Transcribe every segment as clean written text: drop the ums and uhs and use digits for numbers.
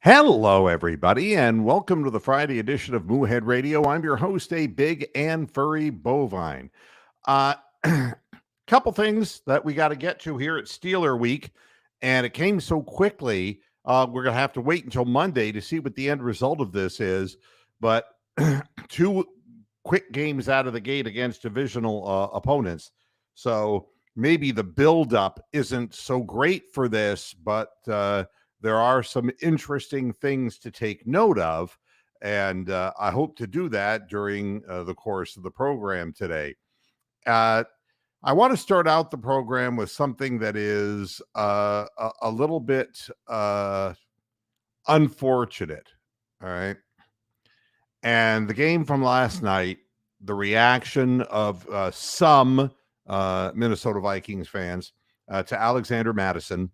Hello, everybody, and welcome to the Friday edition of Moohead Radio. I'm your host, a big and furry bovine. Uh, couple things that we got to get to here at Steeler Week, and it came so quickly. We're going to have to wait until Monday to see what the end result of this is. But two quick games out of the gate against divisional opponents. So maybe the buildup isn't so great for this, but there are some interesting things to take note of. And I hope to do that during the course of the program today. I want to start out the program with something that is a little bit unfortunate. All right. And the game from last night, the reaction of some Minnesota Vikings fans to Alexander Madison,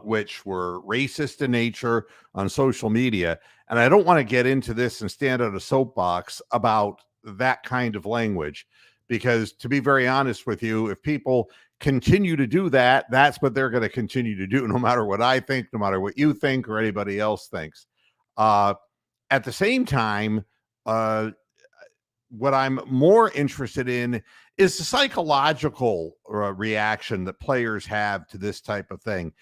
which were racist in nature on social media. And I don't want to get into this and stand on a soapbox about that kind of language, because to be very honest with you, if people continue to do that, that's what they're going to continue to do, no matter what I think, no matter what you think or anybody else thinks. At the same time, what I'm more interested in is the psychological reaction that players have to this type of thing.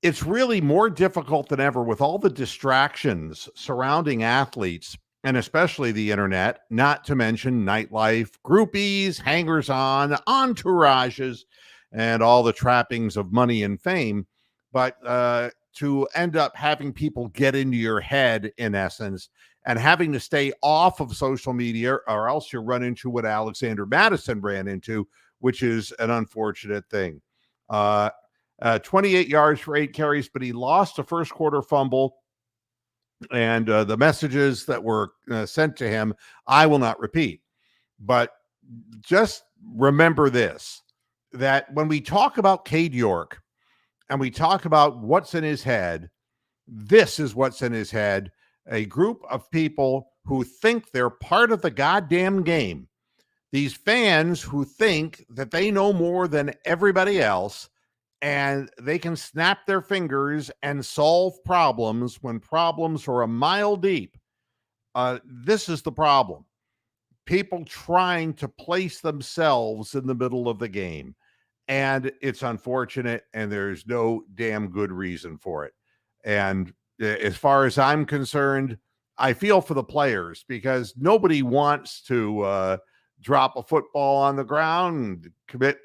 It's really more difficult than ever with all the distractions surrounding athletes, and especially the internet, not to mention nightlife, groupies, hangers-on, entourages, and all the trappings of money and fame. But to end up having people get into your head, in essence, and having to stay off of social media, or else you run into what Alexander Madison ran into, which is an unfortunate thing. 28 yards for 8 carries, but he lost a first quarter fumble. And the messages that were sent to him, I will not repeat. But just remember this, that when we talk about Cade York and we talk about what's in his head, this is what's in his head. A group of people who think they're part of the goddamn game. These fans who think that they know more than everybody else, and they can snap their fingers and solve problems when problems are a mile deep. This is the problem. People trying to place themselves in the middle of the game. And it's unfortunate, and there's no damn good reason for it. And as far as I'm concerned, I feel for the players, because nobody wants to drop a football on the ground and commit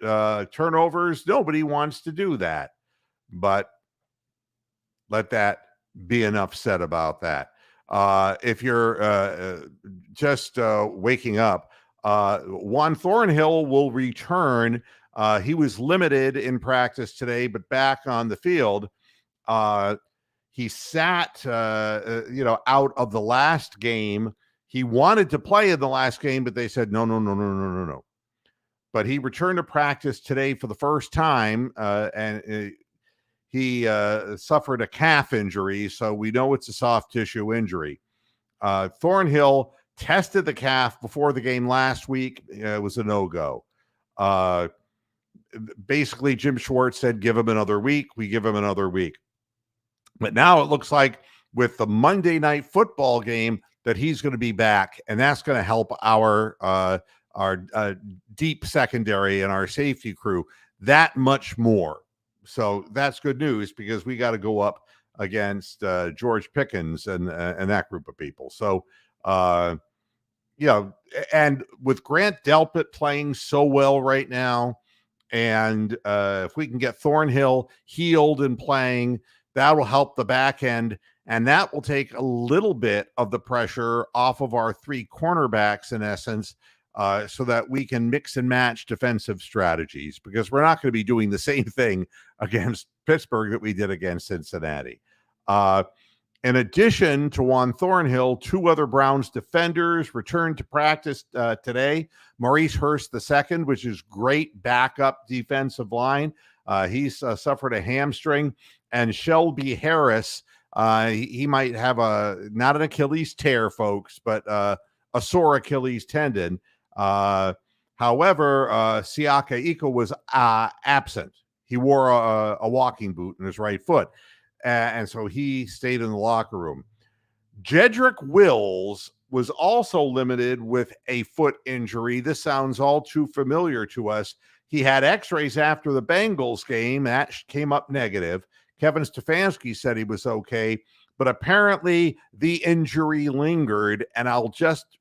turnovers. Nobody wants to do that. But let that be enough said about that. If you're just waking up, Juan Thornhill will return. He was limited in practice today, but back on the field. He sat, out of the last game. He wanted to play in the last game, but they said, no. But he returned to practice today for the first time, and he suffered a calf injury, so we know it's a soft tissue injury. Thornhill tested the calf before the game last week. It was a no-go. Basically, Jim Schwartz said, give him another week. We give him another week. But now it looks like with the Monday night football game that he's going to be back, and that's going to help our deep secondary and our safety crew that much more. So that's good news, because we got to go up against George Pickens and that group of people. So, and with Grant Delpit playing so well right now, and if we can get Thornhill healed and playing, that will help the back end, and that will take a little bit of the pressure off of our three cornerbacks, in essence, so that we can mix and match defensive strategies, because we're not going to be doing the same thing against Pittsburgh that we did against Cincinnati. In addition to Juan Thornhill, two other Browns defenders returned to practice today. Maurice Hurst II, which is great backup defensive line. He's suffered a hamstring. And Shelby Harris, he might have not an Achilles tear, folks, but a sore Achilles tendon. However, Siaka Ika was absent. He wore a walking boot in his right foot. And so he stayed in the locker room. Jedrick Wills was also limited with a foot injury. This sounds all too familiar to us. He had x-rays after the Bengals game. That came up negative. Kevin Stefanski said he was okay, but apparently the injury lingered. And I'll just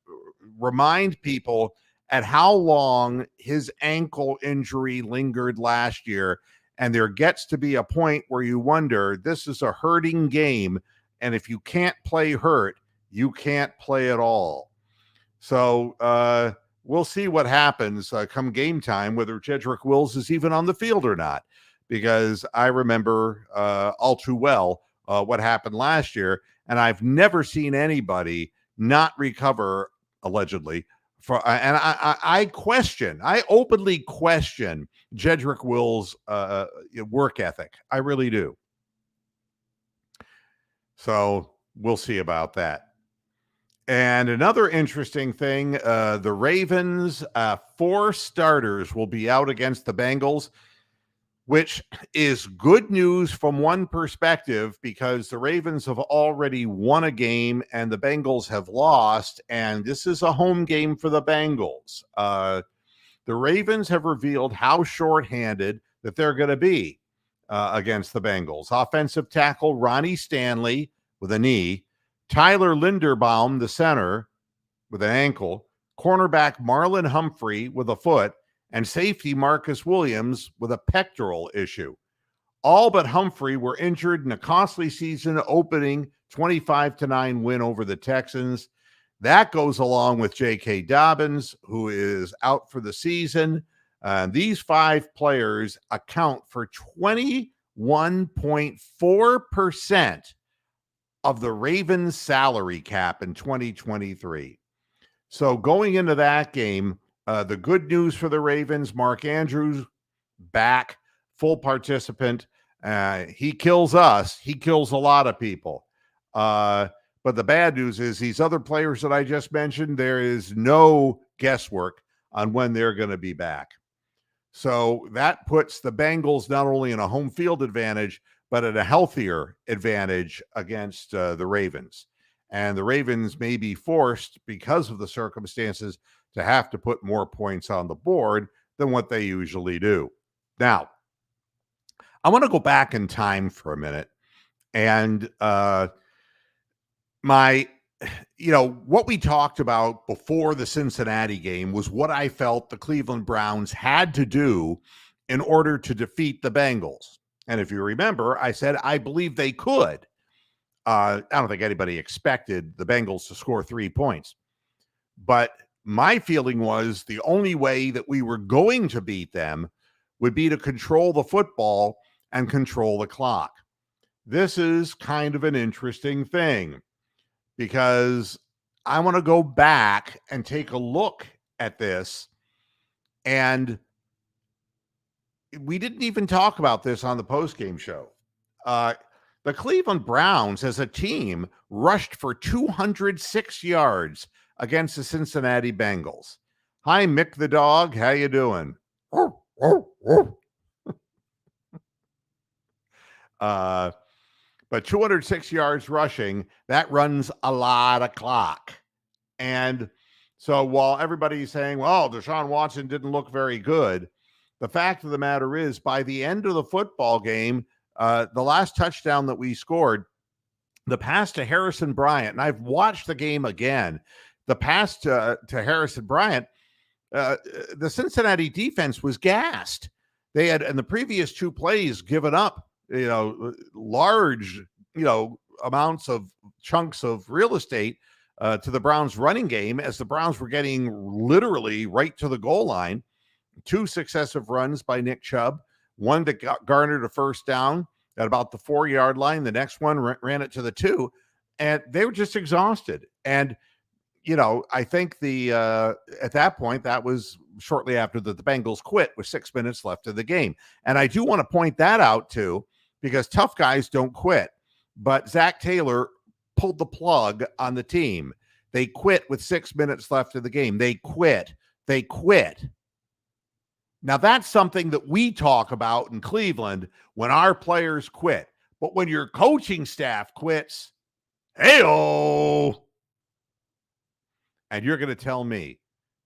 remind people at how long his ankle injury lingered last year. And there gets to be a point where you wonder, this is a hurting game. And if you can't play hurt, you can't play at all. So we'll see what happens come game time, whether Jedrick Wills is even on the field or not, because I remember all too well what happened last year. And I've never seen anybody not recover, allegedly. And I openly question Jedrick Wills' work ethic. I really do. So we'll see about that. And another interesting thing, the Ravens, 4 starters will be out against the Bengals, which is good news from one perspective, because the Ravens have already won a game and the Bengals have lost, and this is a home game for the Bengals. The Ravens have revealed how shorthanded that they're going to be against the Bengals. Offensive tackle Ronnie Stanley with a knee, Tyler Linderbaum, the center, with an ankle, cornerback Marlon Humphrey with a foot, and safety Marcus Williams with a pectoral issue. All but Humphrey were injured in a costly season opening 25-9 win over the Texans. That goes along with J.K. Dobbins, who is out for the season. These 5 players account for 21.4% of the Ravens' salary cap in 2023. So going into that game, the good news for the Ravens, Mark Andrews back, full participant. He kills us. He kills a lot of people. But the bad news is these other players that I just mentioned, there is no guesswork on when they're going to be back. So that puts the Bengals not only in a home field advantage, but at a healthier advantage against the Ravens. And the Ravens may be forced, because of the circumstances, to have to put more points on the board than what they usually do. Now, I want to go back in time for a minute. And what we talked about before the Cincinnati game was what I felt the Cleveland Browns had to do in order to defeat the Bengals. And if you remember, I said I believe they could. I don't think anybody expected the Bengals to score 3 points. But my feeling was the only way that we were going to beat them would be to control the football and control the clock. This is kind of an interesting thing, because I want to go back and take a look at this. And we didn't even talk about this on the postgame show. The Cleveland Browns as a team rushed for 206 yards against the Cincinnati Bengals. Hi, Mick the dog. How you doing? But 206 yards rushing, that runs a lot of clock. And so while everybody's saying, well, Deshaun Watson didn't look very good, the fact of the matter is, by the end of the football game, the last touchdown that we scored, the pass to Harrison Bryant, and I've watched the game again, the pass to Harrison Bryant, the Cincinnati defense was gassed. They had, in the previous 2 plays, given up, large, amounts of chunks of real estate to the Browns running game, as the Browns were getting literally right to the goal line. 2 successive runs by Nick Chubb, one that garnered a first down at about the 4-yard line. The next one ran it to the 2, and they were just exhausted. And, I think at that point, that was shortly after the Bengals quit with 6 minutes left of the game. And I do want to point that out too, because tough guys don't quit. But Zach Taylor pulled the plug on the team. They quit with 6 minutes left of the game. They quit. Now, that's something that we talk about in Cleveland when our players quit. But when your coaching staff quits, hey-oh, and you're going to tell me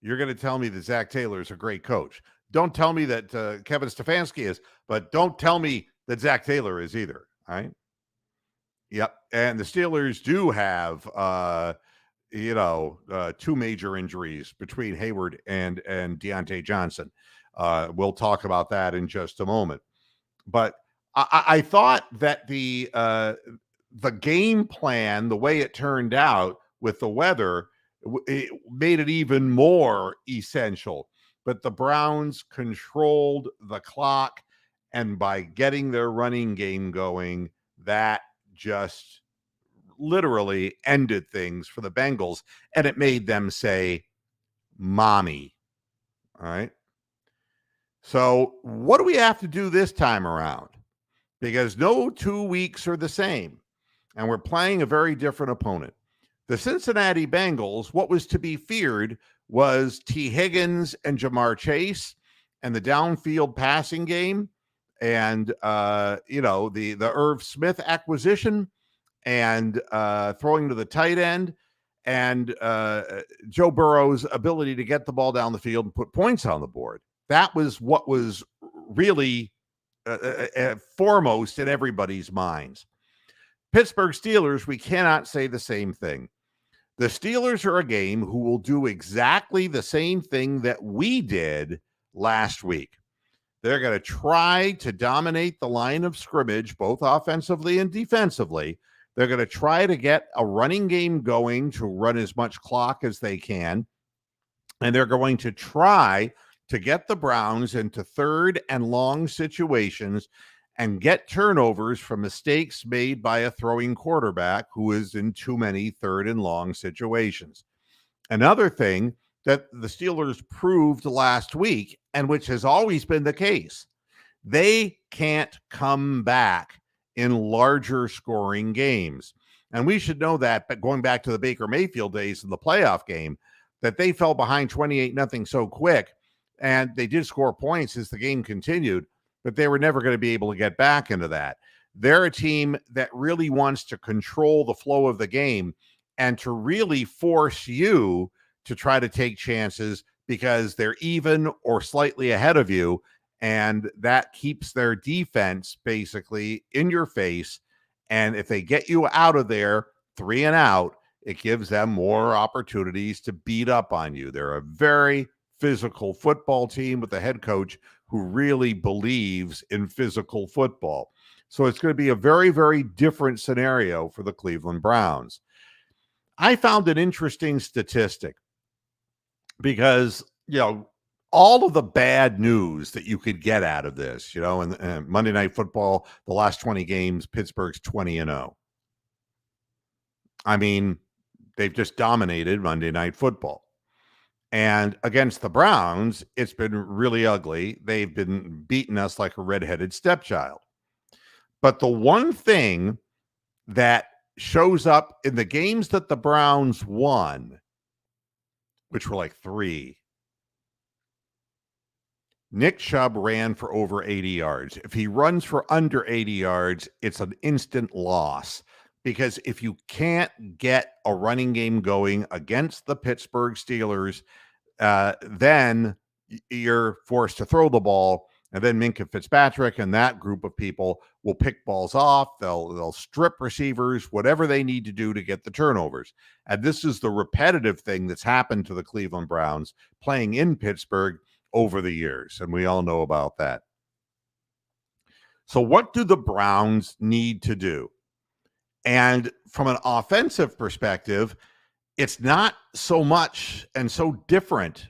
that Zach Taylor is a great coach. Don't tell me that Kevin Stefanski is, but don't tell me that Zach Taylor is either. All right. Yep. And the Steelers do have, two major injuries between Hayward and Deontay Johnson. We'll talk about that in just a moment. But I thought that the game plan, the way it turned out with the weather, it made it even more essential. But the Browns controlled the clock, and by getting their running game going, that just literally ended things for the Bengals, and it made them say, "Mommy." All right. So, what do we have to do this time around? Because no 2 weeks are the same, and we're playing a very different opponent. The Cincinnati Bengals, what was to be feared was T. Higgins and Jamar Chase and the downfield passing game and, the Irv Smith acquisition and throwing to the tight end and Joe Burrow's ability to get the ball down the field and put points on the board. That was what was really foremost in everybody's minds. Pittsburgh Steelers, we cannot say the same thing. The Steelers are a game who will do exactly the same thing that we did last week. They're going to try to dominate the line of scrimmage, both offensively and defensively. They're going to try to get a running game going to run as much clock as they can. And they're going to try to get the Browns into third and long situations and get turnovers from mistakes made by a throwing quarterback who is in too many third and long situations. Another thing that the Steelers proved last week, and which has always been the case, they can't come back in larger scoring games. And we should know that, but going back to the Baker Mayfield days in the playoff game, that they fell behind 28-0 so quick, and they did score points as the game continued, but they were never going to be able to get back into that. They're a team that really wants to control the flow of the game and to really force you to try to take chances because they're even or slightly ahead of you, and that keeps their defense basically in your face. And if they get you out of there 3 and out, it gives them more opportunities to beat up on you. They're a very physical football team with a head coach who really believes in physical football. So it's going to be a very, very different scenario for the Cleveland Browns. I found an interesting statistic because, all of the bad news that you could get out of this, and Monday Night Football, the last 20 games, Pittsburgh's 20-0. I mean, they've just dominated Monday Night Football. And against the Browns, it's been really ugly. They've been beating us like a redheaded stepchild. But the one thing that shows up in the games that the Browns won, which were like 3, Nick Chubb ran for over 80 yards. If he runs for under 80 yards, it's an instant loss. Because if you can't get a running game going against the Pittsburgh Steelers, then you're forced to throw the ball. And then Minkah Fitzpatrick and that group of people will pick balls off. They'll strip receivers, whatever they need to do to get the turnovers. And this is the repetitive thing that's happened to the Cleveland Browns playing in Pittsburgh over the years. And we all know about that. So what do the Browns need to do? And from an offensive perspective, it's not so much and so different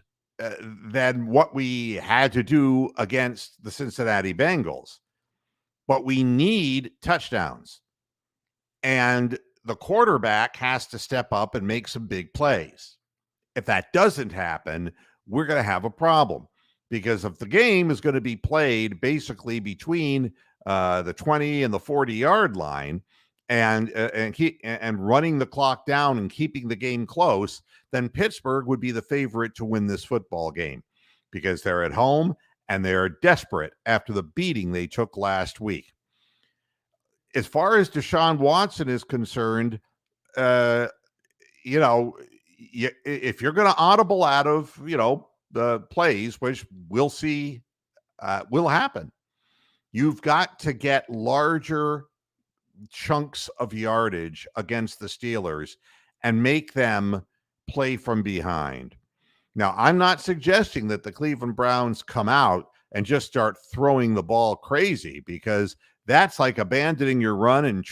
than what we had to do against the Cincinnati Bengals. But we need touchdowns. And the quarterback has to step up and make some big plays. If that doesn't happen, we're going to have a problem. Because if the game is going to be played basically between the 20 and the 40-yard line, and running the clock down and keeping the game close, then Pittsburgh would be the favorite to win this football game because they're at home and they're desperate after the beating they took last week. as far as Deshaun Watson is concerned, uh, you know, if you're going to audible out of, the plays, which we'll see will happen, you've got to get larger chunks of yardage against the Steelers and make them play from behind. Now, I'm not suggesting that the Cleveland Browns come out and just start throwing the ball crazy, because that's like abandoning your run and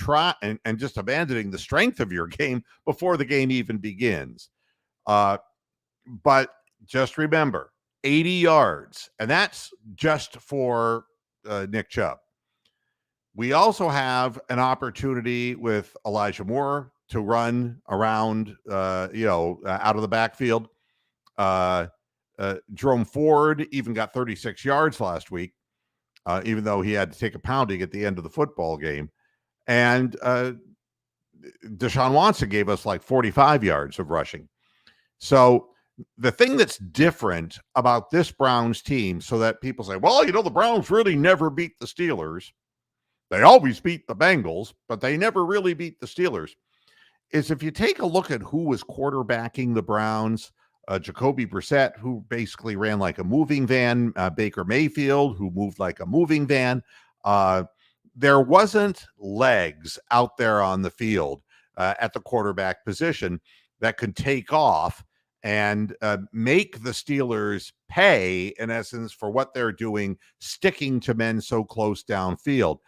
just abandoning the strength of your game before the game even begins. But just remember, 80 yards, and that's just for Nick Chubb. We also have an opportunity with Elijah Moore to run around, out of the backfield. Jerome Ford even got 36 yards last week, even though he had to take a pounding at the end of the football game. And Deshaun Watson gave us like 45 yards of rushing. So the thing that's different about this Browns team, so that people say, well, the Browns really never beat the Steelers. They always beat the Bengals, but they never really beat the Steelers, is if you take a look at who was quarterbacking the Browns, Jacoby Brissett, who basically ran like a moving van, Baker Mayfield, who moved like a moving van. There wasn't legs out there on the field at the quarterback position that could take off and make the Steelers pay, in essence, for what they're doing, sticking to men so close downfield.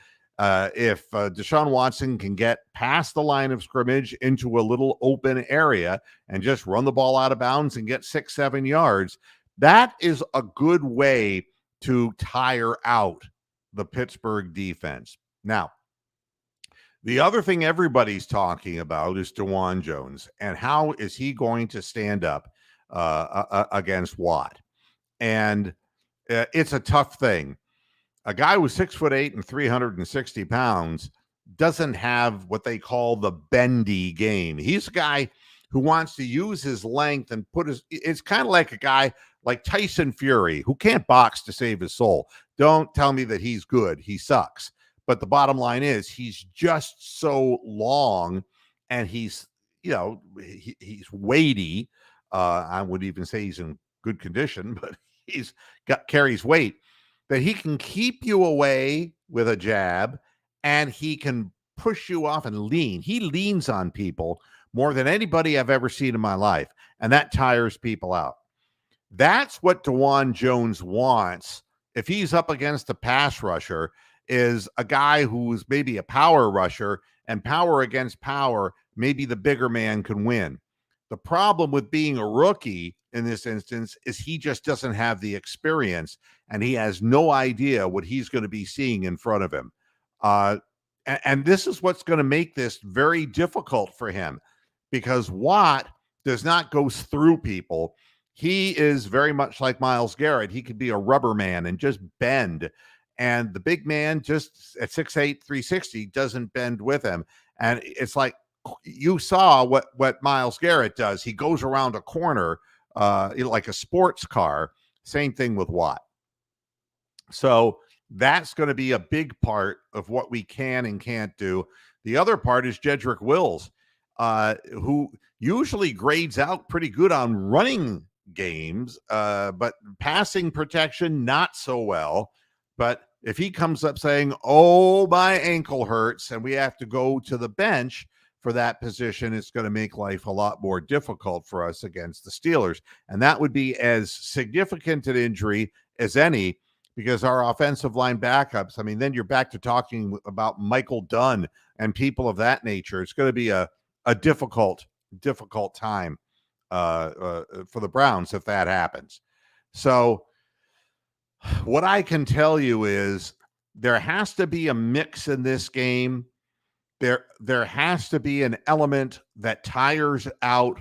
If Deshaun Watson can get past the line of scrimmage into a little open area and just run the ball out of bounds and get 6-7 yards, that is a good way to tire out the Pittsburgh defense. Now, the other thing everybody's talking about is DeJuan Jones, and how is he going to stand up against Watt? And it's a tough thing. A guy who's 6'8" and 360 pounds doesn't have what they call the bendy game. He's a guy who wants to use his length and it's kind of like a guy like Tyson Fury, who can't box to save his soul. Don't tell me that he's good. He sucks. But the bottom line is he's just so long, and he's weighty. I would even say he's in good condition, but carries weight, that he can keep you away with a jab, and he can push you off and lean. He leans on people more than anybody I've ever seen in my life, and that tires people out. That's what DeJuan Jones wants if he's up against a pass rusher, is a guy who's maybe a power rusher, and power against power, maybe the bigger man can win. The problem with being a rookie in this instance is he just doesn't have the experience, and he has no idea what he's going to be seeing in front of him. And this is what's going to make this very difficult for him, because Watt does not go through people. He is very much like Myles Garrett. He could be a rubber man and just bend. And the big man, just at 6'8", 360, doesn't bend with him. And it's like, you saw what Myles Garrett does. He goes around a corner like a sports car. Same thing with Watt. So that's going to be a big part of what we can and can't do. The other part is Jedrick Wills, who usually grades out pretty good on running games, but passing protection, not so well. But if he comes up saying, oh, my ankle hurts, and we have to go to the bench for that position, it's going to make life a lot more difficult for us against the Steelers. And that would be as significant an injury as any, because our offensive line backups, I mean, then you're back to talking about Michael Dunn and people of that nature. It's going to be a difficult time for the Browns if that happens. So what I can tell you is there has to be a mix in this game. There has to be an element that tires out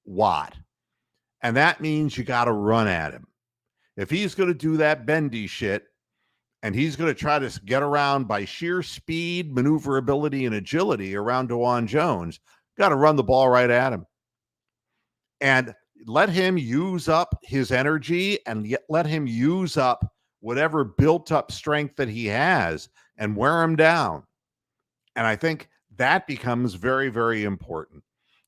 Watt. And that means you got to run at him. If he's going to do that bendy shit, and he's going to try to get around by sheer speed, maneuverability, and agility around DeJuan Jones, got to run the ball right at him. And let him use up his energy, and let him use up whatever built-up strength that he has, and wear him down. And I think that becomes very, very important.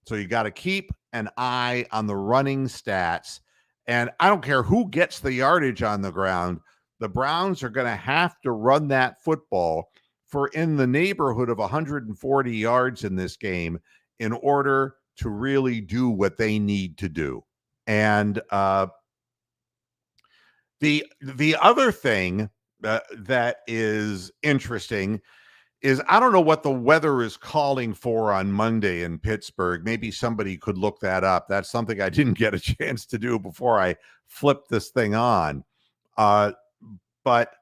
So you got to keep an eye on the running stats. And I don't care who gets the yardage on the ground, the Browns are going to have to run that football for in the neighborhood of 140 yards in this game in order to really do what they need to do. And the other thing that is interesting is I don't know what the weather is calling for on Monday in Pittsburgh. Maybe somebody could look that up. That's something I didn't get a chance to do before I flipped this thing on. But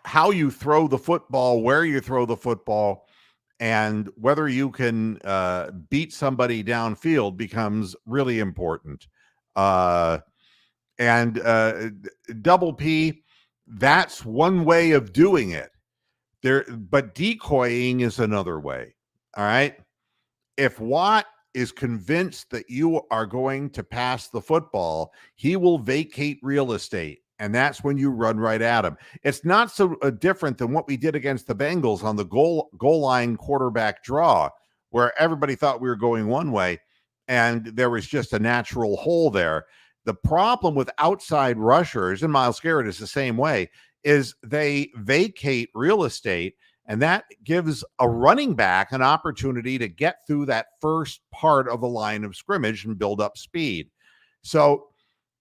how you throw the football, where you throw the football, and whether you can beat somebody downfield becomes really important. And double P, that's one way of doing it. But decoying is another way. All right. If Watt is convinced that you are going to pass the football, he will vacate real estate. And that's when you run right at him. It's not so different than what we did against the Bengals on the goal line quarterback draw, where everybody thought we were going one way and there was just a natural hole there. The problem with outside rushers, and Myles Garrett is the same way, is they vacate real estate, and that gives a running back an opportunity to get through that first part of the line of scrimmage and build up speed. So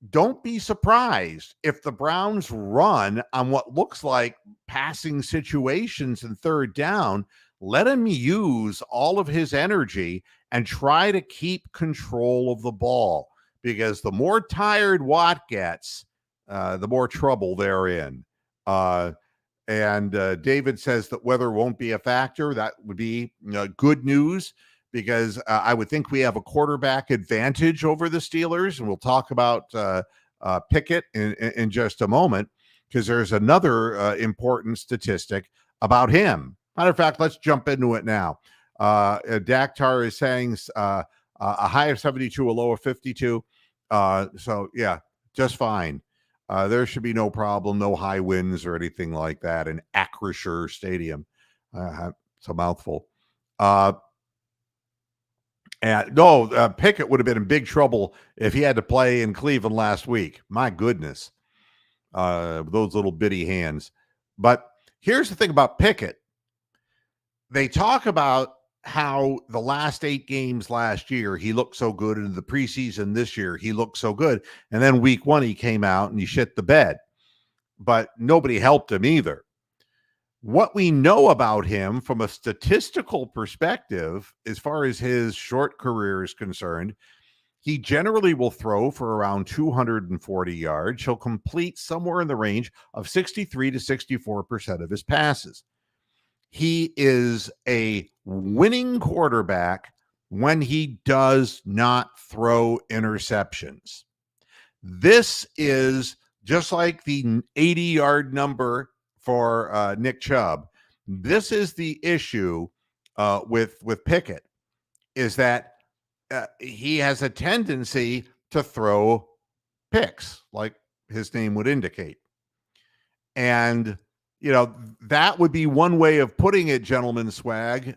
don't be surprised if the Browns run on what looks like passing situations in third down. Let him use all of his energy and try to keep control of the ball, because the more tired Watt gets, the more trouble they're in. And David says that weather won't be a factor. That would be good news, because I would think we have a quarterback advantage over the Steelers. And we'll talk about Pickett in just a moment, because there's another important statistic about him. Matter of fact, let's jump into it now. Daktar is saying a high of 72, a low of 52. So, yeah, just fine. There should be no problem, no high winds or anything like that in Acrisure Stadium. It's a mouthful. Pickett would have been in big trouble if he had to play in Cleveland last week. My goodness. Those little bitty hands. But here's the thing about Pickett. They talk about how the last 8 games last year, he looked so good. In the preseason this year, he looked so good. And then week 1, he came out and he shit the bed. But nobody helped him either. What we know about him from a statistical perspective, as far as his short career is concerned, he generally will throw for around 240 yards. He'll complete somewhere in the range of 63 to 64% of his passes. He is a winning quarterback when he does not throw interceptions. This is just like the 80-yard number for Nick Chubb. This is the issue with Pickett, is that he has a tendency to throw picks, like his name would indicate. And that would be one way of putting it, gentleman swag.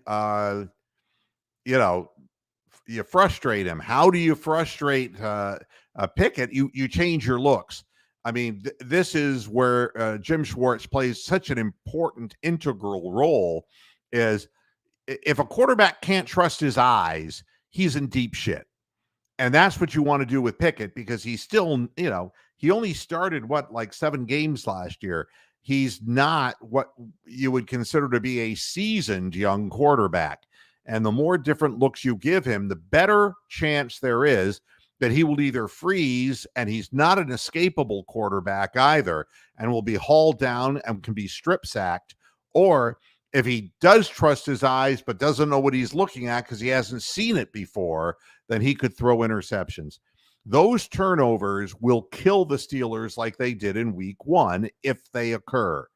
You frustrate him. How do you frustrate Pickett? You change your looks. I mean, this is where Jim Schwartz plays such an important, integral role. Is if a quarterback can't trust his eyes, he's in deep shit. And that's what you want to do with Pickett, because he's still, he only started like 7 games last year. He's not what you would consider to be a seasoned young quarterback. And the more different looks you give him, the better chance there is that he will either freeze, and he's not an escapable quarterback either, and will be hauled down and can be strip sacked. Or if he does trust his eyes but doesn't know what he's looking at because he hasn't seen it before, then he could throw interceptions. Those turnovers will kill the Steelers like they did in week 1 if they occur.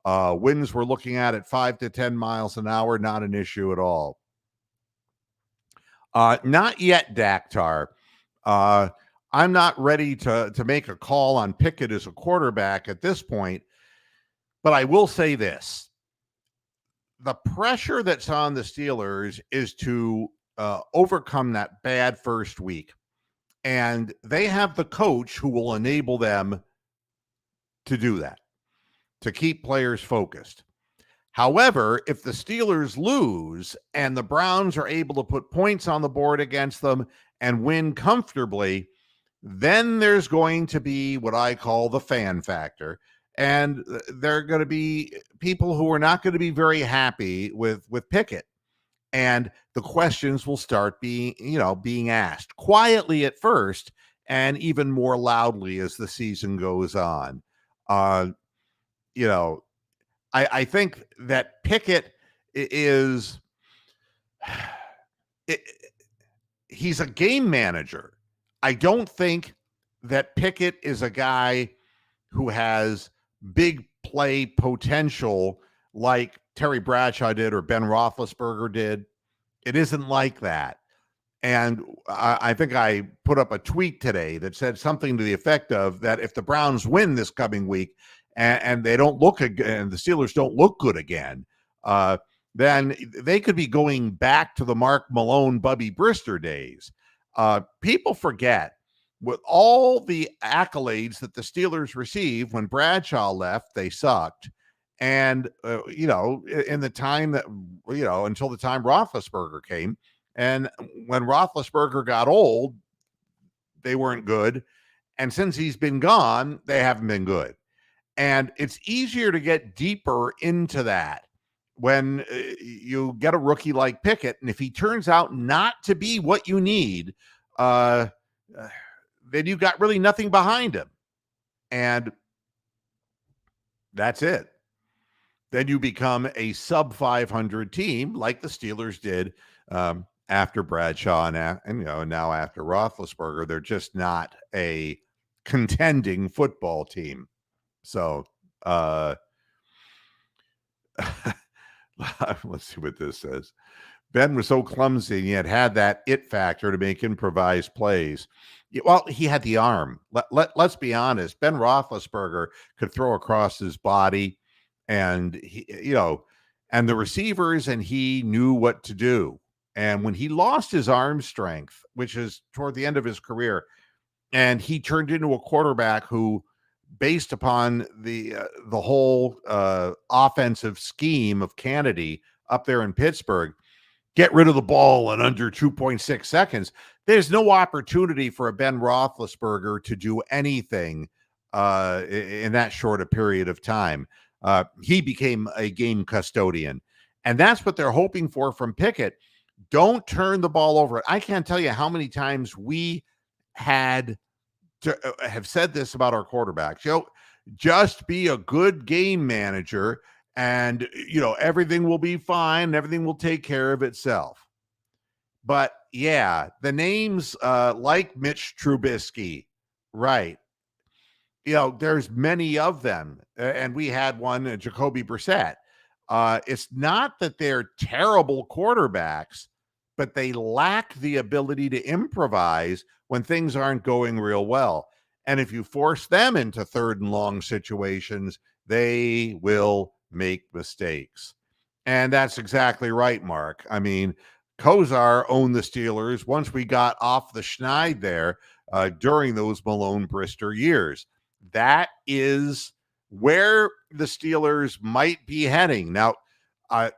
Winds we're looking at 5 to 10 miles an hour, not an issue at all. Not yet, Daktar. I'm not ready to make a call on Pickett as a quarterback at this point, but I will say this. the pressure that's on the Steelers is to overcome that bad first week. And they have the coach who will enable them to do that, to keep players focused. However, if the Steelers lose and the Browns are able to put points on the board against them and win comfortably, then there's going to be what I call the fan factor. And there are going to be people who are not going to be very happy with Pickett. And the questions will start being asked quietly at first and even more loudly as the season goes on. Uh, you know, I think that Pickett is he's a game manager. I don't think that Pickett is a guy who has big play potential like Terry Bradshaw did or Ben Roethlisberger did. It isn't like that. And I think I put up a tweet today that said something to the effect of that if the Browns win this coming week and they don't look again, the Steelers don't look good again, then they could be going back to the Mark Malone, Bubby Brister days. People forget with all the accolades that the Steelers received when Bradshaw left, they sucked. And, in the time that, until the time Roethlisberger came, and when Roethlisberger got old, they weren't good. And since he's been gone, they haven't been good. And it's easier to get deeper into that when you get a rookie like Pickett. And if he turns out not to be what you need, then you've got really nothing behind him. And that's it. Then you become a sub 500 team like the Steelers did after Bradshaw and now after Roethlisberger. They're just not a contending football team. So let's see what this says. Ben was so clumsy and yet had that it factor to make improvised plays. Well, he had the arm. Let's be honest. Ben Roethlisberger could throw across his body, and and the receivers and he knew what to do. And when he lost his arm strength, which is toward the end of his career, and he turned into a quarterback who, based upon the whole offensive scheme of Kennedy up there in Pittsburgh, get rid of the ball in under 2.6 seconds. There's no opportunity for a Ben Roethlisberger to do anything in that short a period of time. He became a game custodian. And that's what they're hoping for from Pickett. Don't turn the ball over. I can't tell you how many times we have said this about our quarterbacks. Just be a good game manager and, everything will be fine. Everything will take care of itself. But yeah, the names like Mitch Trubisky, right? There's many of them. And we had one, Jacoby Brissett. It's not that they're terrible quarterbacks, but they lack the ability to improvise when things aren't going real well. And if you force them into third and long situations, they will make mistakes. And that's exactly right, Mark. I mean, Kosar owned the Steelers once we got off the schneid there during those Malone Brister years. That is where the Steelers might be heading. Now, I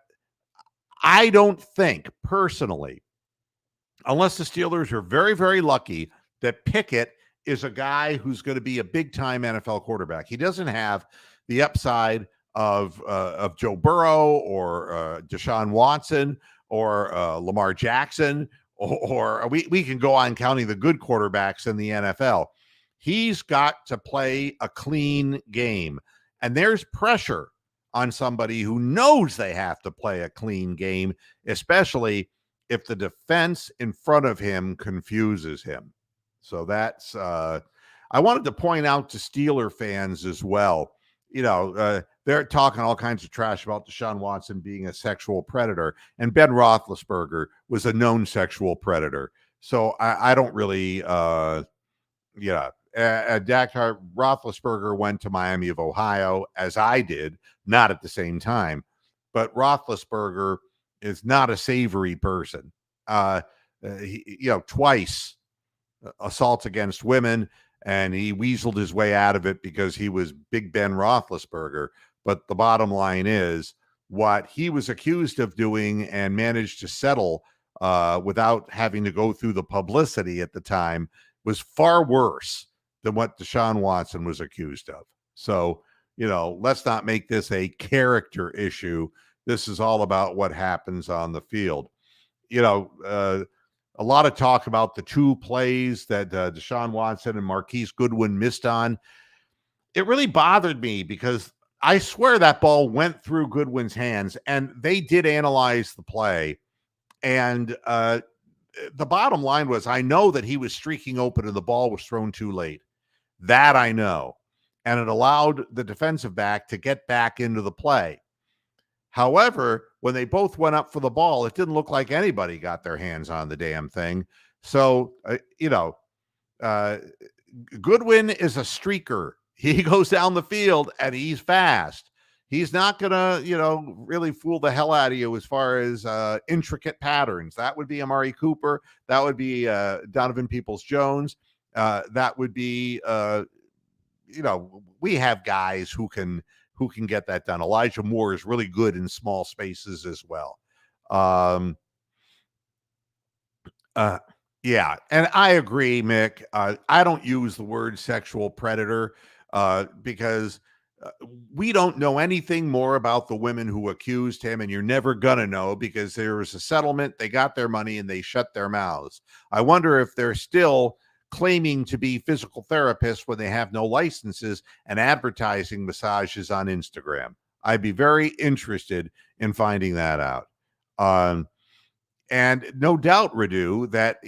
don't think personally, unless the Steelers are very, very lucky, that Pickett is a guy who's going to be a big-time NFL quarterback. He doesn't have the upside of Joe Burrow or Deshaun Watson or Lamar Jackson, or we can go on counting the good quarterbacks in the NFL. He's got to play a clean game. And there's pressure on somebody who knows they have to play a clean game, especially if the defense in front of him confuses him. So that's I wanted to point out to Steeler fans as well. They're talking all kinds of trash about Deshaun Watson being a sexual predator, and Ben Roethlisberger was a known sexual predator. So I don't really, Roethlisberger went to Miami of Ohio, as I did, not at the same time. but Roethlisberger is not a savory person. Twice assaults against women, and he weaseled his way out of it because he was Big Ben Roethlisberger. But the bottom line is what he was accused of doing and managed to settle without having to go through the publicity at the time was far worse than what Deshaun Watson was accused of. So, let's not make this a character issue. This is all about what happens on the field. A lot of talk about the two plays that Deshaun Watson and Marquise Goodwin missed on. It really bothered me because I swear that ball went through Goodwin's hands, and they did analyze the play. And the bottom line was, I know that he was streaking open and the ball was thrown too late. That I know. And it allowed the defensive back to get back into the play. However, when they both went up for the ball, it didn't look like anybody got their hands on the damn thing. So, Goodwin is a streaker. He goes down the field and he's fast. He's not going to, really fool the hell out of you as far as intricate patterns. That would be Amari Cooper. That would be Donovan Peoples-Jones. That would be, we have guys who can get that done. Elijah Moore is really good in small spaces as well. Yeah, and I agree, Mick. I don't use the word sexual predator because we don't know anything more about the women who accused him, and you're never going to know because there was a settlement, they got their money, and they shut their mouths. I wonder if they're still claiming to be physical therapists when they have no licenses and advertising massages on Instagram. I'd be very interested in finding that out. And no doubt, Radu, that,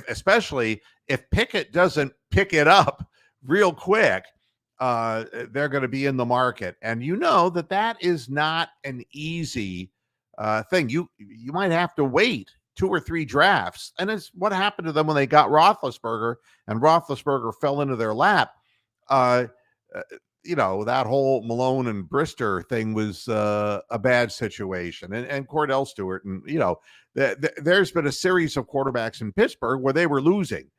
especially if Pickett doesn't pick it up real quick, they're going to be in the market. And that is not an easy thing. You might have to wait 2 or 3 drafts. And it's what happened to them when they got Roethlisberger and Roethlisberger fell into their lap. That whole Malone and Brister thing was a bad situation. And Cordell Stewart. And, there's been a series of quarterbacks in Pittsburgh where they were losing.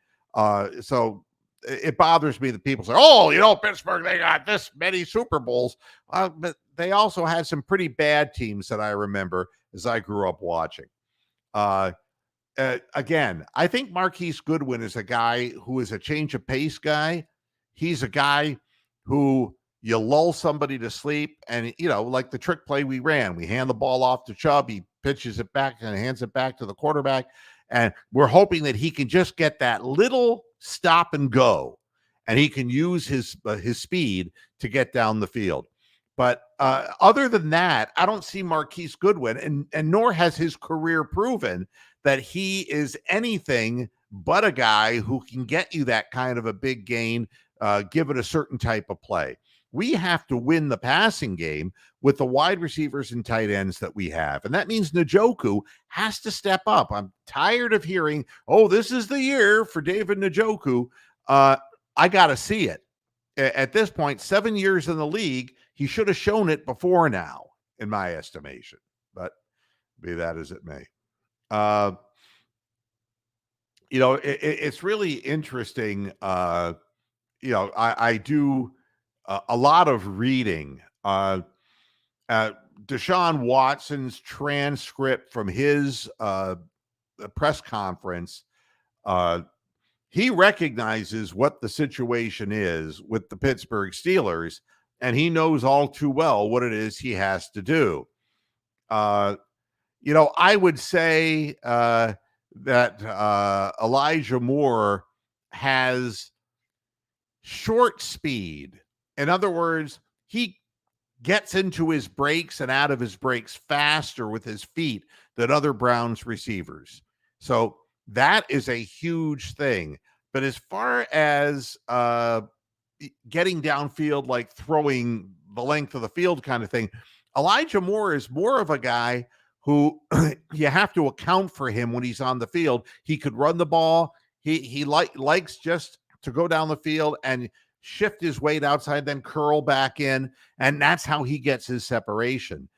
So it bothers me that people say, Pittsburgh, they got this many Super Bowls. But they also had some pretty bad teams that I remember as I grew up watching. Again, I think Marquise Goodwin is a guy who is a change of pace guy. He's a guy who you lull somebody to sleep and, like the trick play we ran, we hand the ball off to Chubb. He pitches it back and hands it back to the quarterback. And we're hoping that he can just get that little stop and go, and he can use his speed to get down the field. But other than that, I don't see Marquise Goodwin, and nor has his career proven that he is anything but a guy who can get you that kind of a big gain, given a certain type of play. We have to win the passing game with the wide receivers and tight ends that we have. And that means Njoku has to step up. I'm tired of hearing, this is the year for David Njoku. I got to see it. At this point, 7 years in the league, he should have shown it before now, in my estimation. But be that as it may. It's really interesting. I do a lot of reading. Deshaun Watson's transcript from his press conference, he recognizes what the situation is with the Pittsburgh Steelers, and he knows all too well what it is he has to do. I would say that Elijah Moore has short speed. In other words, he gets into his breaks and out of his breaks faster with his feet than other Browns receivers. So that is a huge thing. But as far as getting downfield, like throwing the length of the field kind of thing, Elijah Moore is more of a guy who you have to account for him when he's on the field. He could run the ball. He likes just to go down the field and shift his weight outside, then curl back in. And that's how he gets his separation.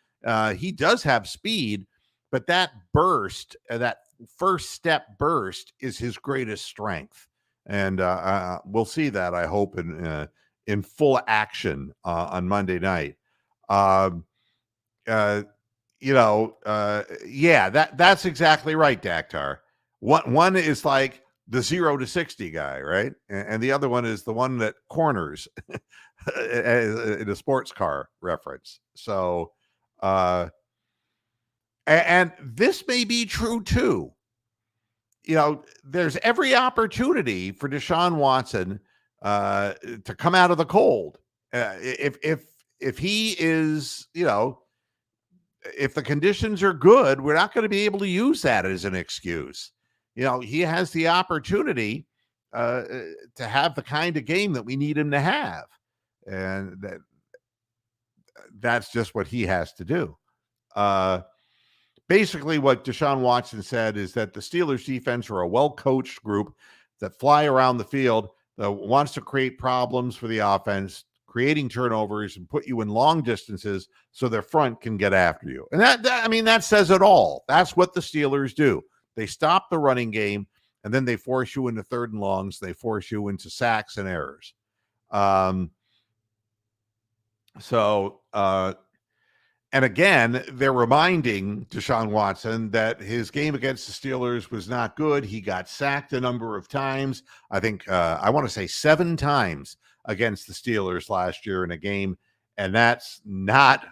He does have speed, but that burst, that first step burst, is his greatest strength, and we'll see that, I hope, in full action on Monday night. Um, uh, yeah, that's exactly right, Daktar. One is like the 0 to 60 guy, right? And the other one is the one that corners in a sports car reference. So, uh, and this may be true too. There's every opportunity for Deshaun Watson to come out of the cold. If he is, if the conditions are good, we're not going to be able to use that as an excuse. He has the opportunity to have the kind of game that we need him to have, and that's just what he has to do. Basically, what Deshaun Watson said is that the Steelers defense are a well-coached group that fly around the field, that wants to create problems for the offense, creating turnovers and put you in long distances so their front can get after you. And that says it all. That's what the Steelers do. They stop the running game, and then they force you into third and longs. They force you into sacks and errors. And again, they're reminding Deshaun Watson that his game against the Steelers was not good. He got sacked a number of times. I think I want to say 7 times against the Steelers last year in a game, and that's not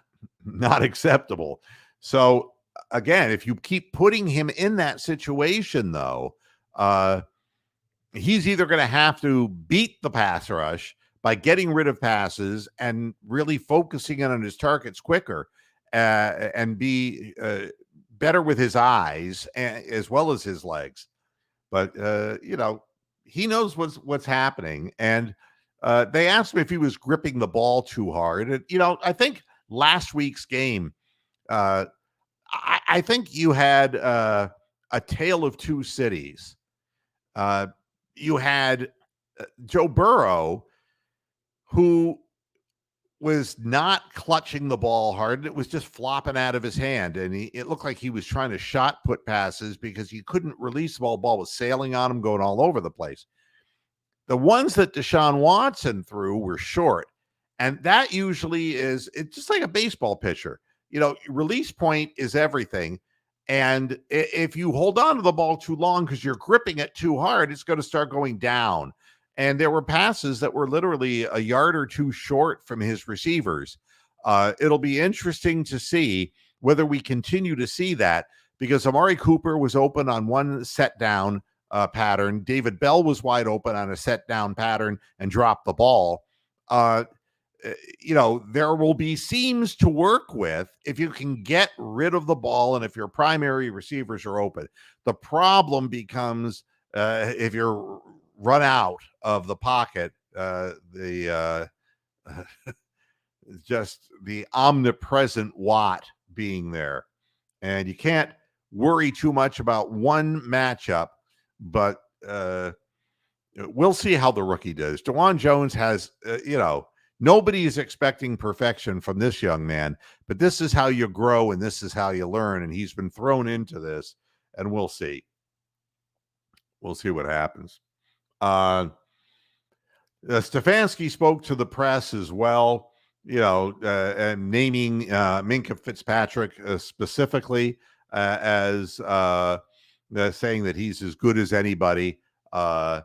acceptable. So again, if you keep putting him in that situation, though, he's either going to have to beat the pass rush by getting rid of passes and really focusing on his targets quicker, and be better with his eyes as well as his legs. But he knows what's happening. And they asked him if he was gripping the ball too hard. And, I think last week's game, I think you had a tale of two cities. You had Joe Burrow, who was not clutching the ball hard. It was just flopping out of his hand. And it looked like he was trying to shot put passes because he couldn't release the ball. The ball was sailing on him, going all over the place. The ones that Deshaun Watson threw were short. And that usually it's just like a baseball pitcher. Release point is everything. And if you hold on to the ball too long because you're gripping it too hard, it's going to start going down. And there were passes that were literally a yard or two short from his receivers. It'll be interesting to see whether we continue to see that, because Amari Cooper was open on one set down pattern. David Bell was wide open on a set down pattern and dropped the ball. There will be seams to work with if you can get rid of the ball and if your primary receivers are open. The problem becomes if you're run out of the pocket, just the omnipresent Watt being there. And you can't worry too much about one matchup, but we'll see how the rookie does. DeJuan Jones has, nobody is expecting perfection from this young man, but this is how you grow and this is how you learn. And he's been thrown into this, and we'll see. We'll see what happens. Stefanski spoke to the press as well, and naming Minkah Fitzpatrick specifically as saying that he's as good as anybody, and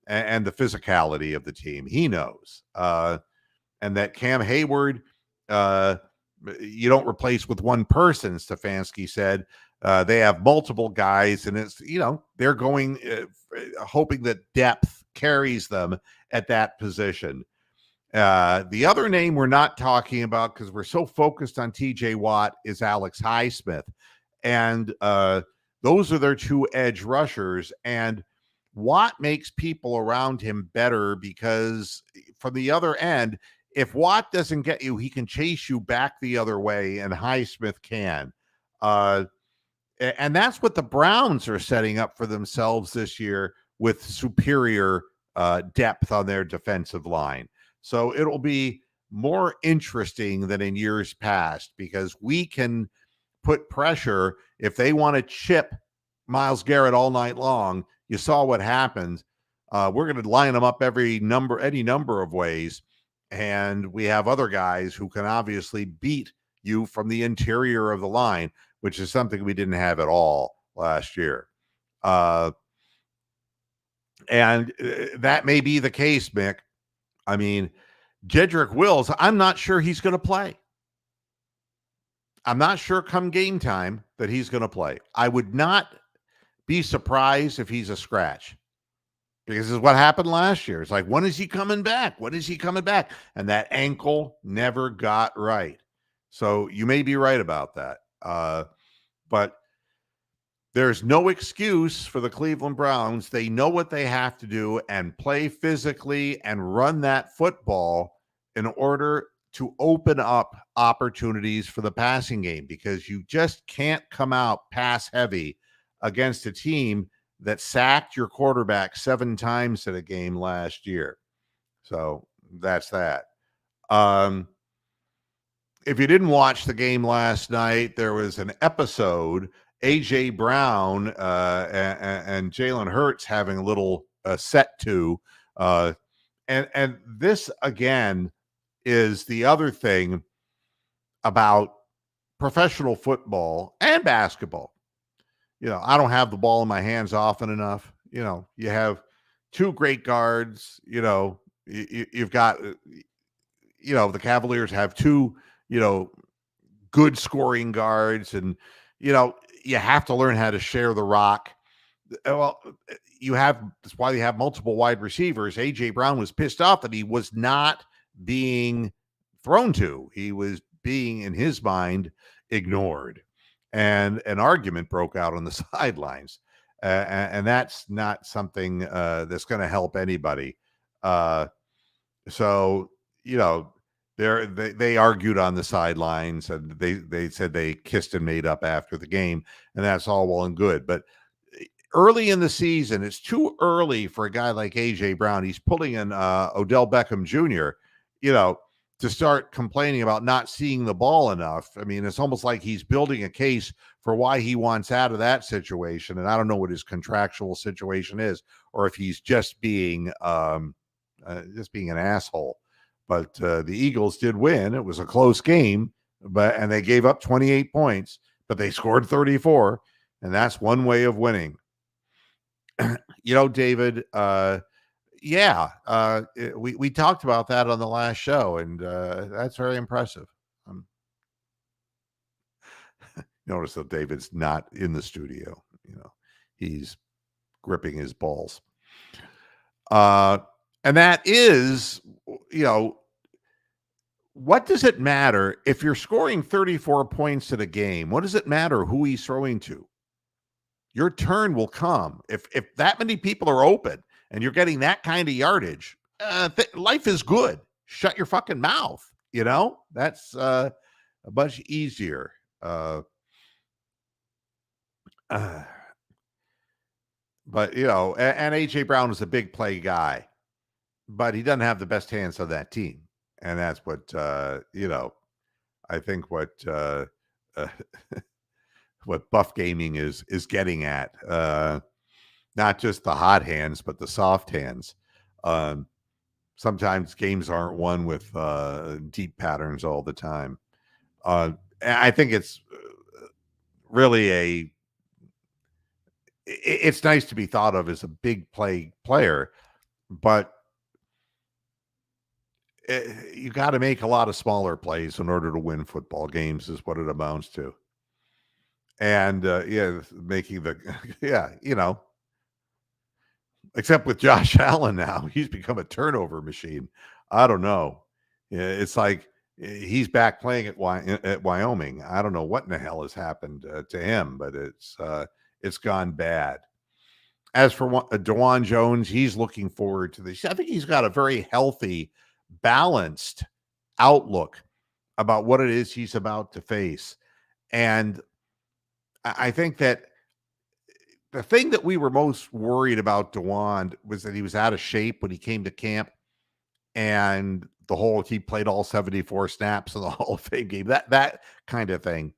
the physicality of the team. He knows. And that Cam Hayward, you don't replace with one person, Stefanski said. They have multiple guys, and it's, they're going, hoping that depth carries them at that position. The other name we're not talking about because we're so focused on TJ Watt is Alex Highsmith. And those are their two edge rushers. And Watt makes people around him better because from the other end, if Watt doesn't get you, he can chase you back the other way, and Highsmith can. And that's what the Browns are setting up for themselves this year with superior depth on their defensive line. So it'll be more interesting than in years past because we can put pressure if they want to chip Myles Garrett all night long. You saw what happened. We're going to line them up any number of ways, and we have other guys who can obviously beat you from the interior of the line, which is something we didn't have at all last year. And that may be the case, Mick. I mean, Jedrick Wills, I'm not sure he's going to play. I'm not sure come game time that he's going to play. I would not be surprised if he's a scratch because this is what happened last year. It's like, when is he coming back? When is he coming back? And that ankle never got right. So you may be right about that. But there's no excuse for the Cleveland Browns. They know what they have to do and play physically and run that football in order to open up opportunities for the passing game, because you just can't come out pass heavy against a team that sacked your quarterback 7 times in a game last year. So that's that. If you didn't watch the game last night, there was an episode, A.J. Brown and Jalen Hurts having a little set to. And this, again, is the other thing about professional football and basketball. I don't have the ball in my hands often enough. You have 2 great guards. You've got, the Cavaliers have 2, good scoring guards, and, you have to learn how to share the rock. Well, that's why you have multiple wide receivers. A.J. Brown was pissed off that he was not being thrown to. He was being, in his mind, ignored. And an argument broke out on the sidelines. And that's not something that's going to help anybody. So, they argued on the sidelines, and they said they kissed and made up after the game, and that's all well and good. But early in the season, it's too early for a guy like A.J. Brown. He's pulling in Odell Beckham Jr., to start complaining about not seeing the ball enough. I mean, it's almost like he's building a case for why he wants out of that situation. And I don't know what his contractual situation is, or if he's just being an asshole. But the Eagles did win. It was a close game, and they gave up 28 points, but they scored 34, and that's one way of winning. David, we talked about that on the last show, and that's very impressive. Notice that David's not in the studio. He's gripping his balls. And that is, what does it matter if you're scoring 34 points in a game? What does it matter who he's throwing to? Your turn will come. If that many people are open and you're getting that kind of yardage, life is good. Shut your fucking mouth. That's much easier. But, and A.J. Brown is a big play guy, but he doesn't have the best hands on that team. And that's what, I think what Buff Gaming is getting at. Not just the hot hands, but the soft hands. Sometimes games aren't won with deep patterns all the time. I think it's really it's nice to be thought of as a big player, but you got to make a lot of smaller plays in order to win football games is what it amounts to. And making the, except with Josh Allen now, he's become a turnover machine. I don't know. It's like he's back playing at Wyoming. I don't know what in the hell has happened to him, but it's gone bad. As for DeJuan Jones, he's looking forward to this. I think he's got a very healthy, balanced outlook about what it is he's about to face. And I think that the thing that we were most worried about DeJuan was that he was out of shape when he came to camp. and he played all 74 snaps in the Hall of Fame game, that kind of thing,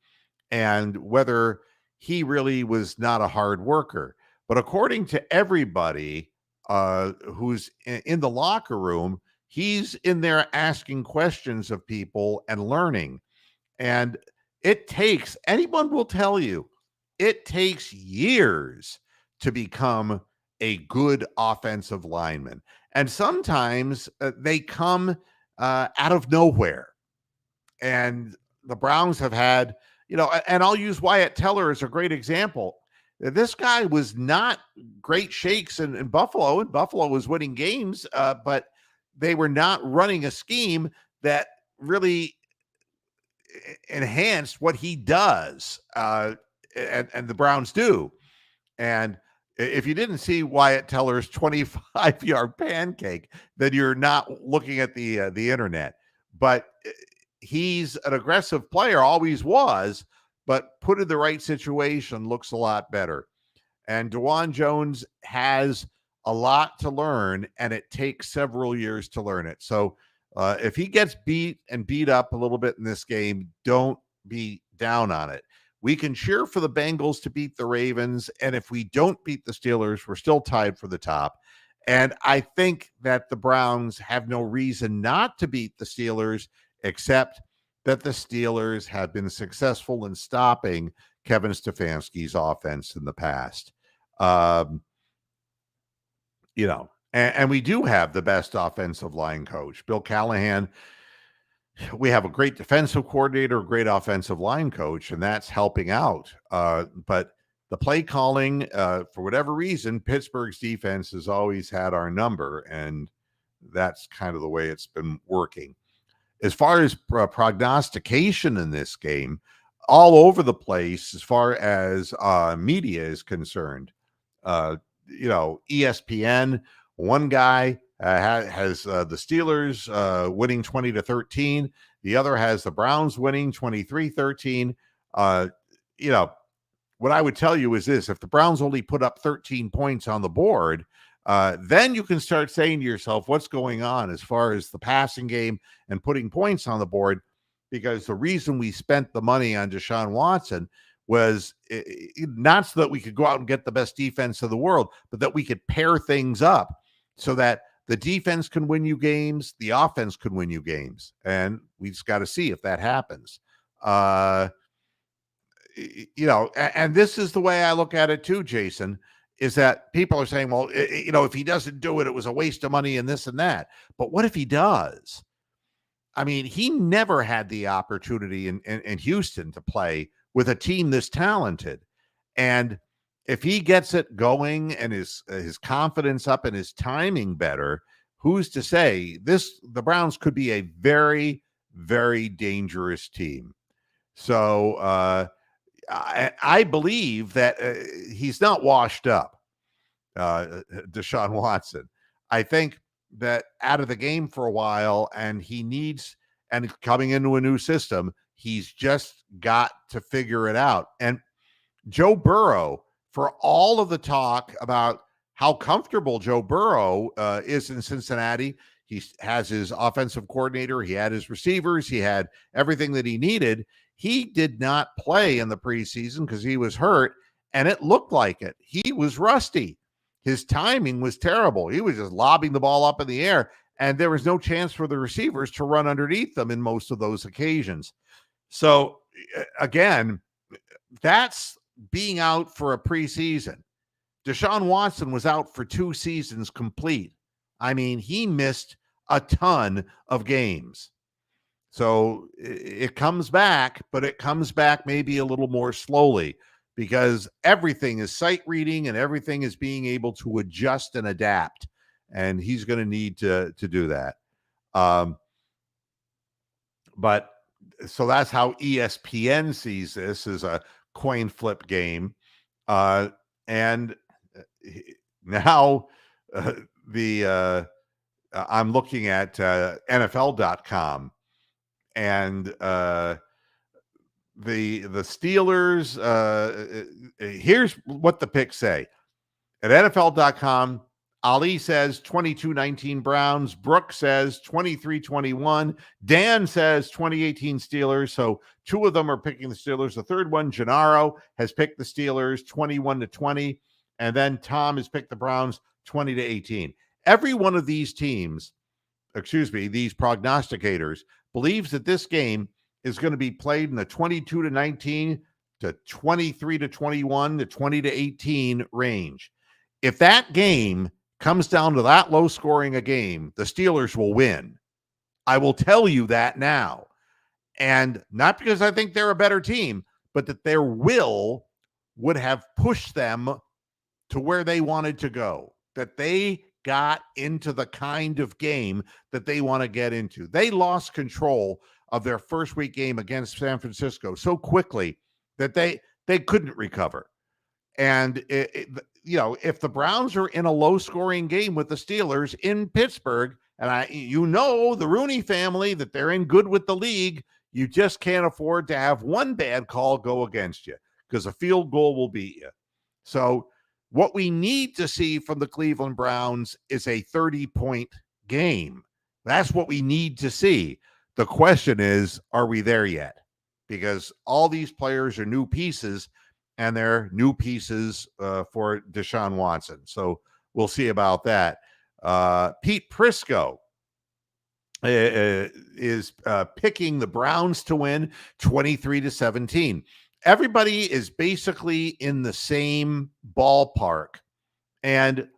and whether he really was not a hard worker. But according to everybody who's in the locker room, he's in there asking questions of people and learning. And anyone will tell you, it takes years to become a good offensive lineman. And sometimes they come out of nowhere. And the Browns have had, and I'll use Wyatt Teller as a great example. This guy was not great shakes in Buffalo, and Buffalo was winning games, but they were not running a scheme that really enhanced what he does, and the Browns do. And if you didn't see Wyatt Teller's 25-yard pancake, then you're not looking at the internet. But he's an aggressive player, always was, but put in the right situation looks a lot better. And DeJuan Jones has a lot to learn, and it takes several years to learn it. So if he gets beat up a little bit in this game, don't be down on it. We can cheer for the Bengals to beat the Ravens, and if we don't beat the Steelers, we're still tied for the top. And I think that the Browns have no reason not to beat the Steelers, except that the Steelers have been successful in stopping Kevin Stefanski's offense in the past. And we do have the best offensive line coach, Bill Callahan. We have a great defensive coordinator, a great offensive line coach, and that's helping out. But the play calling, for whatever reason, Pittsburgh's defense has always had our number, and that's kind of the way it's been working. As far as prognostication in this game, all over the place as far as media is concerned. ESPN, one guy has the Steelers winning 20-13. The other has the Browns winning 23-13. What I would tell you is this: if the Browns only put up 13 points on the board, then you can start saying to yourself, what's going on as far as the passing game and putting points on the board? Because the reason we spent the money on Deshaun Watson was not so that we could go out and get the best defense of the world, but that we could pair things up so that the defense can win you games, the offense can win you games. And we just got to see if that happens. And this is the way I look at it too, Jason, is that people are saying, well, if he doesn't do it, it was a waste of money and this and that. But what if he does? I mean, he never had the opportunity in Houston to play with a team this talented. And if he gets it going and his confidence up and his timing better, who's to say the Browns could be a very, very dangerous team. So I believe that he's not washed up, Deshaun Watson. I think that out of the game for a while, and coming into a new system, he's just got to figure it out. And Joe Burrow, for all of the talk about how comfortable Joe Burrow is in Cincinnati, he has his offensive coordinator, he had his receivers, he had everything that he needed. He did not play in the preseason because he was hurt, and it looked like it. He was rusty. His timing was terrible. He was just lobbing the ball up in the air, and there was no chance for the receivers to run underneath them in most of those occasions. So, again, that's being out for a preseason. Deshaun Watson was out for 2 seasons complete. I mean, he missed a ton of games. So it comes back, but it comes back maybe a little more slowly because everything is sight reading and everything is being able to adjust and adapt. And he's going to need to do that. But so that's how ESPN sees this as a coin flip game. And now I'm looking at NFL.com, and the Steelers, here's what the picks say. At NFL.com, Ali says 22-19 Browns. Brooke says 23-21. Dan says 2018 Steelers. So two of them are picking the Steelers. The third one, Gennaro, has picked the Steelers 21-20. And then Tom has picked the Browns 20-18. Every one of these teams, these prognosticators, believes that this game is going to be played in the 22-19 to 23-21 to 20-18 range. If that game comes down to that low scoring a game, the Steelers will win. I will tell you that now. And not because I think they're a better team, but that their will would have pushed them to where they wanted to go, that they got into the kind of game that they want to get into. They lost control of their first week game against San Francisco so quickly that they couldn't recover. And if the Browns are in a low-scoring game with the Steelers in Pittsburgh, and the Rooney family, that they're in good with the league, you just can't afford to have one bad call go against you, because a field goal will beat you. So what we need to see from the Cleveland Browns is a 30-point game. That's what we need to see. The question is, are we there yet? Because all these players are new pieces, and they're new pieces for Deshaun Watson. So we'll see about that. Pete Prisco is picking the Browns to win 23-17. Everybody is basically in the same ballpark. And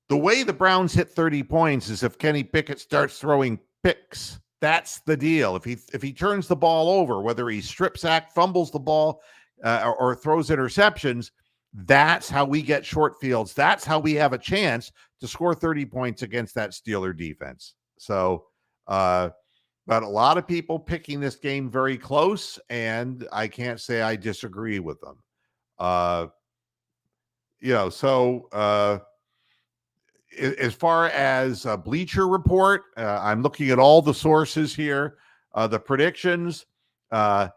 the way the Browns hit 30 points is if Kenny Pickett starts throwing picks. That's the deal. If he turns the ball over, whether he strip sack, fumbles the ball, or throws interceptions, that's how we get short fields. That's how we have a chance to score 30 points against that Steeler defense. So, but a lot of people picking this game very close, and I can't say I disagree with them. As far as Bleacher Report, I'm looking at all the sources here, the predictions, the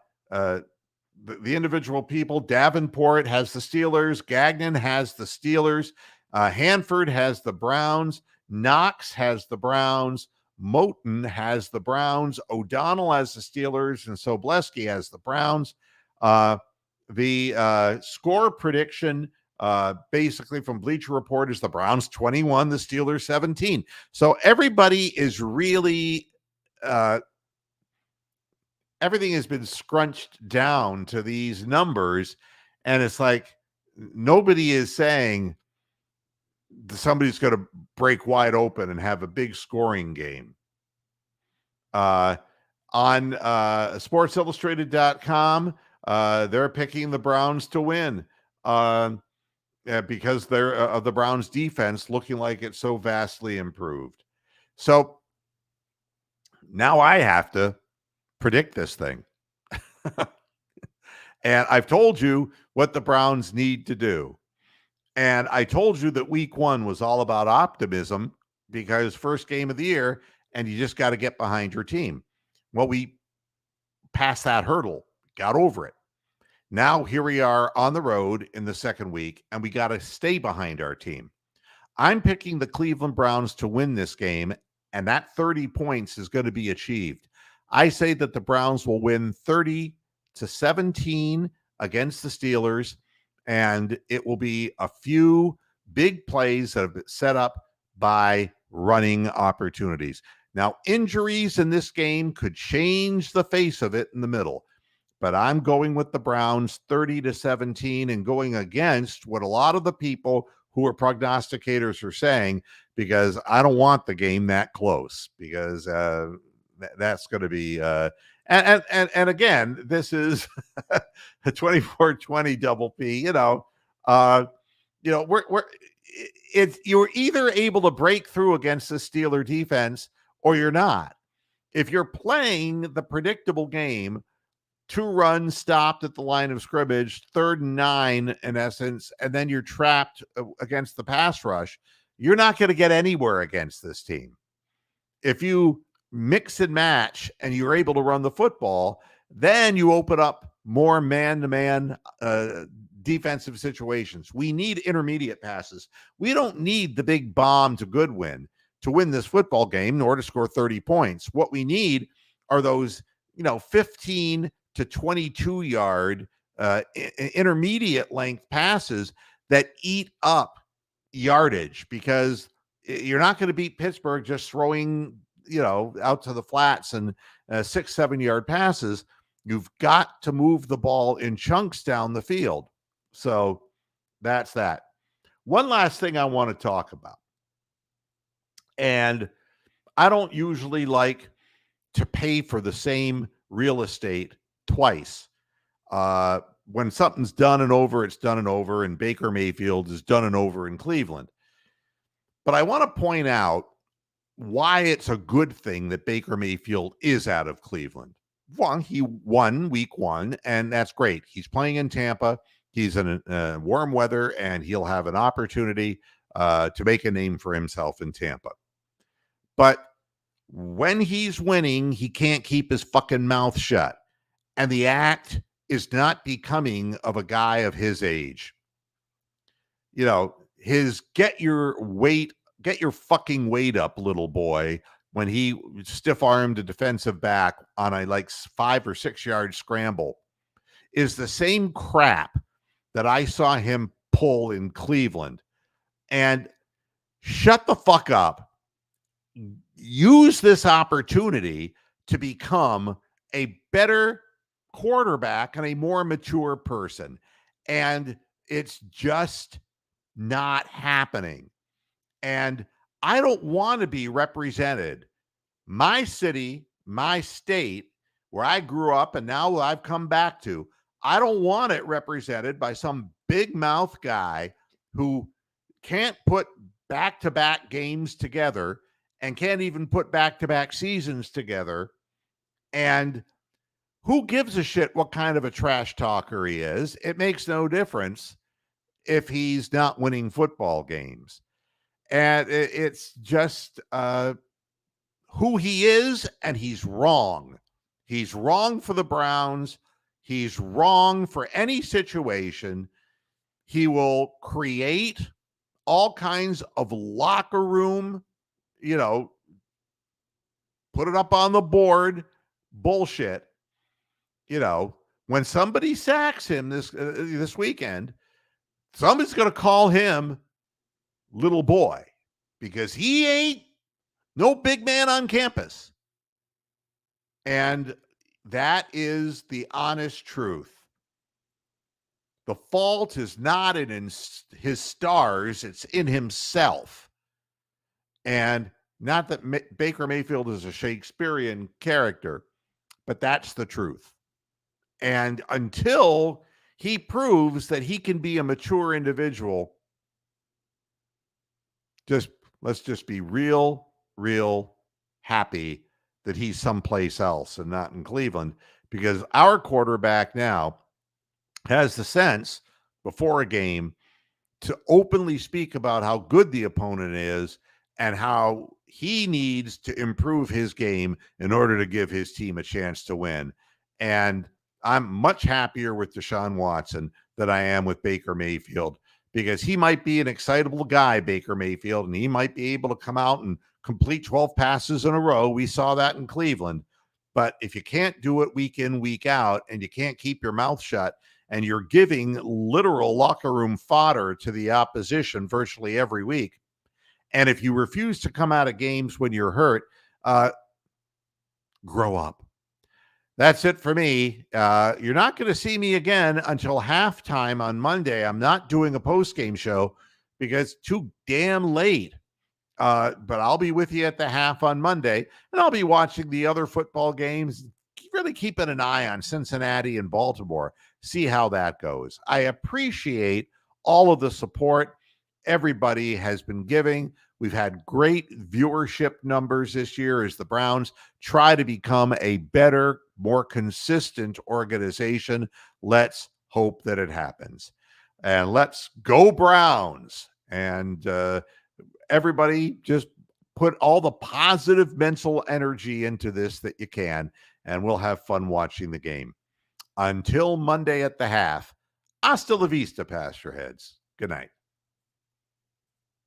individual people. Davenport has the Steelers. Gagnon has the Steelers. Hanford has the Browns. Knox has the Browns. Moten has the Browns. O'Donnell has the Steelers. And Sobleski has the Browns. The score prediction basically from Bleacher Report is the Browns 21, the Steelers 17. So everybody is really everything has been scrunched down to these numbers, and it's like nobody is saying somebody's going to break wide open and have a big scoring game. On sportsillustrated.com, they're picking the Browns to win because they're of the Browns defense looking like it's so vastly improved. So now I have to predict this thing. And I've told you what the Browns need to do. And I told you that week one was all about optimism because first game of the year, and you just got to get behind your team. Well, we passed that hurdle, got over it. Now here we are on the road in the second week, and we got to stay behind our team. I'm picking the Cleveland Browns to win this game, and that 30 points is going to be achieved. I say that the Browns will win 30-17 against the Steelers, and it will be a few big plays that have been set up by running opportunities. Now, injuries in this game could change the face of it in the middle, but I'm going with the Browns 30-17 and going against what a lot of the people who are prognosticators are saying, because I don't want the game that close, because that's going to be and again, this is a 24-20 double P. You're either able to break through against the Steeler defense or you're not. If you're playing the predictable game, 2 runs stopped at the line of scrimmage, 3rd and 9 in essence, and then you're trapped against the pass rush, you're not going to get anywhere against this team. If you mix and match and you're able to run the football, then you open up more man-to-man defensive situations. We need intermediate passes. We don't need the big bomb to Goodwin to win this football game, nor to score 30 points. What we need are those, 15 to 22 yard intermediate length passes that eat up yardage, because you're not going to beat Pittsburgh just throwing, out to the flats and 6-7 yard passes. You've got to move the ball in chunks down the field. So that's that. One last thing I want to talk about. And I don't usually like to pay for the same real estate twice. When something's done and over, it's done and over, and Baker Mayfield is done and over in Cleveland. But I want to point out why it's a good thing that Baker Mayfield is out of Cleveland. One, he won week 1, and that's great. He's playing in Tampa. He's in warm weather, and he'll have an opportunity to make a name for himself in Tampa. But when he's winning, he can't keep his fucking mouth shut. And the act is not becoming of a guy of his age. His get your fucking weight up, little boy, when he stiff-armed a defensive back on a 5 or 6 yard scramble, is the same crap that I saw him pull in Cleveland. And shut the fuck up. Use this opportunity to become a better quarterback and a more mature person. And it's just not happening. And I don't want to be represented. My city, my state, where I grew up and now I've come back to, I don't want it represented by some big mouth guy who can't put back-to-back games together and can't even put back-to-back seasons together. And who gives a shit what kind of a trash talker he is? It makes no difference if he's not winning football games. And it's just who he is, and he's wrong. He's wrong for the Browns. He's wrong for any situation. He will create all kinds of locker room, put it up on the board bullshit. When somebody sacks him this weekend, somebody's going to call him little boy, because he ain't no big man on campus. And that is the honest truth. The fault is not in his stars, it's in himself. And not that Baker Mayfield is a Shakespearean character, but that's the truth. And until he proves that he can be a mature individual, let's just be real happy that he's someplace else and not in Cleveland, because our quarterback now has the sense before a game to openly speak about how good the opponent is and how he needs to improve his game in order to give his team a chance to win. And I'm much happier with Deshaun Watson than I am with Baker Mayfield, because he might be an excitable guy, Baker Mayfield, and he might be able to come out and complete 12 passes in a row. We saw that in Cleveland. But if you can't do it week in, week out, and you can't keep your mouth shut, and you're giving literal locker room fodder to the opposition virtually every week, and if you refuse to come out of games when you're hurt, grow up. That's it for me. You're not going to see me again until halftime on Monday. I'm not doing a post-game show because it's too damn late. But I'll be with you at the half on Monday, and I'll be watching the other football games, really keeping an eye on Cincinnati and Baltimore, see how that goes. I appreciate all of the support everybody has been giving. We've had great viewership numbers this year as the Browns try to become a better, more consistent organization. Let's hope that it happens. And let's go Browns. And everybody just put all the positive mental energy into this that you can, and we'll have fun watching the game. Until Monday at the half, Hasta la vista, Pasture Heads. Good night.